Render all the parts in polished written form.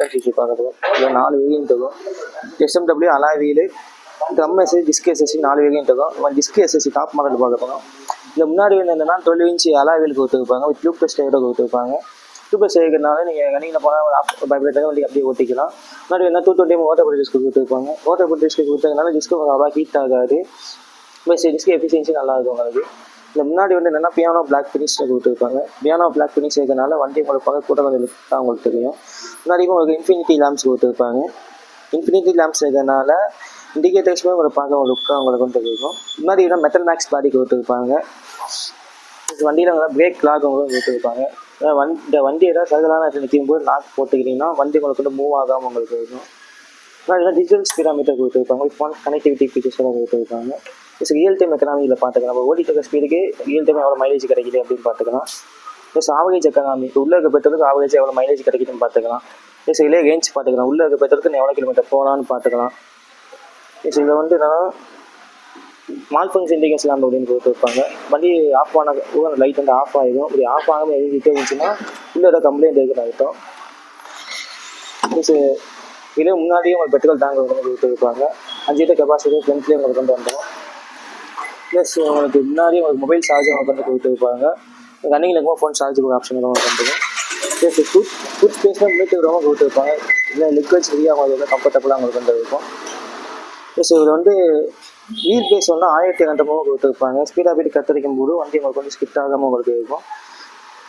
1000cc பார்க்குறோம். இதில் 4 variant இருக்கும். SMW alloy wheel, drum SSC, disk SSC 4 variant இருக்கும். நம்ம டிஸ்க் எஸ்எஸ்சி டாப் மாடல் பார்க்க போகிறோம். இதில் முன்னாடி வந்து என்னென்னா 12 இன்ச் அலாய் வீல் கொடுத்துருப்பாங்க. வித் டியூப்லெஸ் டயரோட கொடுத்துருப்பாங்க. டியூப்லெஸ் டயர்னால நீங்கள் கணினியில் போனால் பயப்பட வண்டி அப்படியே ஓட்டிக்கலாம். முன்னாடி என்ன 220 வாட்டர் டிஸ்க் கொடுத்துருப்பாங்க. வாட்டர் டிஸ்க் கொடுத்ததுனால டிஸ்க்கு அவ்வளோ ஹீட் ஆகாது. ப்ளஸ் டிஸ்க் எஃபிஷியன்சி நல்லா இருக்கும் உங்களுக்கு. இல்லை முன்னாடி வந்து என்னென்னா பியானோ பிளாக் ஃபினிஷில் கொடுத்துருப்பாங்க. பியானோ பிளாக் ஃபினிஷ் இருக்கிறதுனால வண்டி உங்களுக்கு பார்க்க கூட கொஞ்சம் லுக்காக உங்களுக்கு தெரியும். முன்னாடி உங்களுக்கு இன்ஃபினிட்டி லேம்ப்ஸ் கொடுத்துருப்பாங்க. இன்ஃபினிட்டி லேம்ப்ஸ் இருக்கிறதுனால இண்டிகேட்டர்ஸுமே உங்களுக்கு பார்க்க ஒரு லுக்காக உங்களுக்கு வந்து இருக்கும். முன்னாடி என்ன மெட்டல் மேக்ஸ் பாடி கொடுத்துருப்பாங்க. வண்டியில் வந்து பிரேக் லாக் உங்களுக்கு கொடுத்துருப்பாங்க. இந்த வண்டி ஏதாவது சகலான நிற்கும் போது லாக் போட்டுக்கிட்டிங்கன்னா வண்டி உங்களுக்கு வந்து மூவ் ஆகாமல் உங்களுக்கு இருக்கும். முன்னாடி டிஜிட்டல் ஸ்பீடாமீட்டர் கொடுத்துருப்பாங்க. ஃபோன் கனெக்டிவிட்டி ஃபீச்சர்ஸோட கொடுத்துருப்பாங்க. ப்ளஸ் ரியல் டைம் எக்கனாமி இதில் பார்த்துக்கலாம். நம்ம ஓடிட்டு இருக்க ஸ்பீடுக்கு ரியல் டைம் எவ்வளோ மைலேஜ் கிடைக்குது அப்படின்னு பார்த்துக்கலாம். ப்ளஸ் ஆவரேஜ் எக்கனாமி உள்ளே இருக்க பெட்ரோலுக்கு ஆவரேஜ் எவ்வளோ மைலேஜ் கிடைக்குதுன்னு பார்த்துக்கலாம். ப்ளஸ் இதிலே ரேஞ்ச் பார்த்துக்கலாம். உள்ளே இருக்க பெட்ரோலுக்கு எவ்வளோ கிலோமீட்டர் போகலான்னு பார்த்துக்கலாம். ப்ளஸ் இதில் வந்து நான் மால் ஃபங்க்ஷன் இண்டிகேஷன் அப்படின்னு கொடுத்துருப்பாங்க. வண்டி ஆஃப் ஆன லைட் வந்து ஆஃப் ஆகிடும். இப்படி ஆஃப் ஆகாமல் எழுதிட்டே இருந்துச்சுன்னா உள்ளே ஏதாவது கம்ப்ளைண்ட் இருக்குன்னு அர்த்தம். ப்ளஸ் இதே முன்னாடியே உங்களுக்கு பெட்ரோல் டேங்க் வந்து கொடுத்துருப்பாங்க. 5 லிட்டர் கெப்பாசிட்டி ஃப்ரண்ட்லேயே உங்களுக்கு கொண்டு வந்துடும். ப்ளஸ் உங்களுக்கு முன்னாடி உங்களுக்கு மொபைல் சார்ஜர் உங்களுக்கு வந்து கொடுத்துருப்பாங்க. ரன்னிங்கில் இருக்கும்போது ஃபோன் சார்ஜ் கூட ஆப்ஷன் உங்களுக்கு வந்துடும். ப்ளஸ் ஃபுட் ஸ்பேஸில் மீட்டர் ரொம்ப கொடுத்துருப்பாங்க. இல்லை லிக்விட்ஸ் ஃப்ரீயாக உங்களுக்கு வந்து கம்ஃபர்டபுளாக உங்களுக்கு வந்து இருக்கும். ப்ளஸ் இதில் வந்து வீல் பேஸ் வந்து 1200 கொடுத்துருப்பாங்க. ஸ்பீடாக போய்ட்டு கத்தரிக்கும் போது வண்டி உங்களுக்கு வந்து ஸ்கிட் ஆகாமல் உங்களுக்கு இருக்கும்.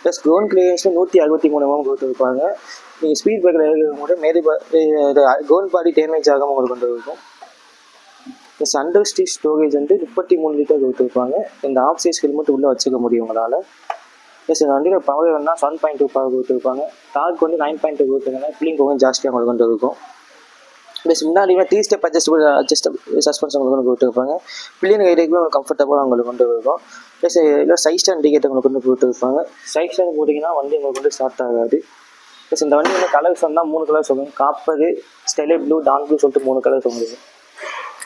ப்ளஸ் கிரவுண்ட் கிளியரன்ஸில் 163 கொடுத்துருப்பாங்க. நீங்கள் ஸ்பீட் பிரேக்கில் இருக்கும் போது கிரவுண்ட் பாடி டேமேஜ் ஆகாமல் உங்களுக்கு வந்து இருக்கும். ப்ளஸ் அண்டர் ஸ்டீட் ஸ்டோரேஜ் வந்து 33 லிட்டர் கொடுத்துருப்பாங்க. இந்த ஆஃப் சைஸ் ஹெல்மெட் உள்ளே வச்சுக்க முடியும் உங்களால். ப்ளஸ் இந்த வண்டியில் பவர் வேணால் 7.2 பவர் கொடுத்துருப்பாங்க. டார்க் வந்து 9.2 கொடுத்துருக்காங்க. ஃபீலிங் கொஞ்சம் ஜாஸ்தியாக உங்களுக்கு வந்து இருக்கும். ப்ளஸ் முன்னாடியுமே 3 ஸ்டெப் சஸ்பென்ஷன் உங்களுக்கு வந்து கொடுத்துருப்பாங்க. பில்லியன் கைடுக்குமே உங்களுக்கு கம்ஃபர்டபுளாக உங்களுக்கு வந்து இருக்கும். ப்ளஸ் இல்லை சைட் ஸ்டாண்ட் இண்டிகேட்டர் உங்களுக்கு வந்து கொடுத்துருப்பாங்க. சைட் ஸ்டாண்ட் போட்டிங்கன்னா வண்டி உங்களுக்கு வந்து ஸ்டார்ட் ஆகாது. ப்ளஸ் இந்த வண்டி வந்து கலர்ஸ் வந்தால் 3 கலர்ஸ் வரும். காப்பரு, ஸ்டெலை ப்ளூ, டார்க் ப்ளூ சொல்லிட்டு 3 கலர்ஸ் வந்துடும்.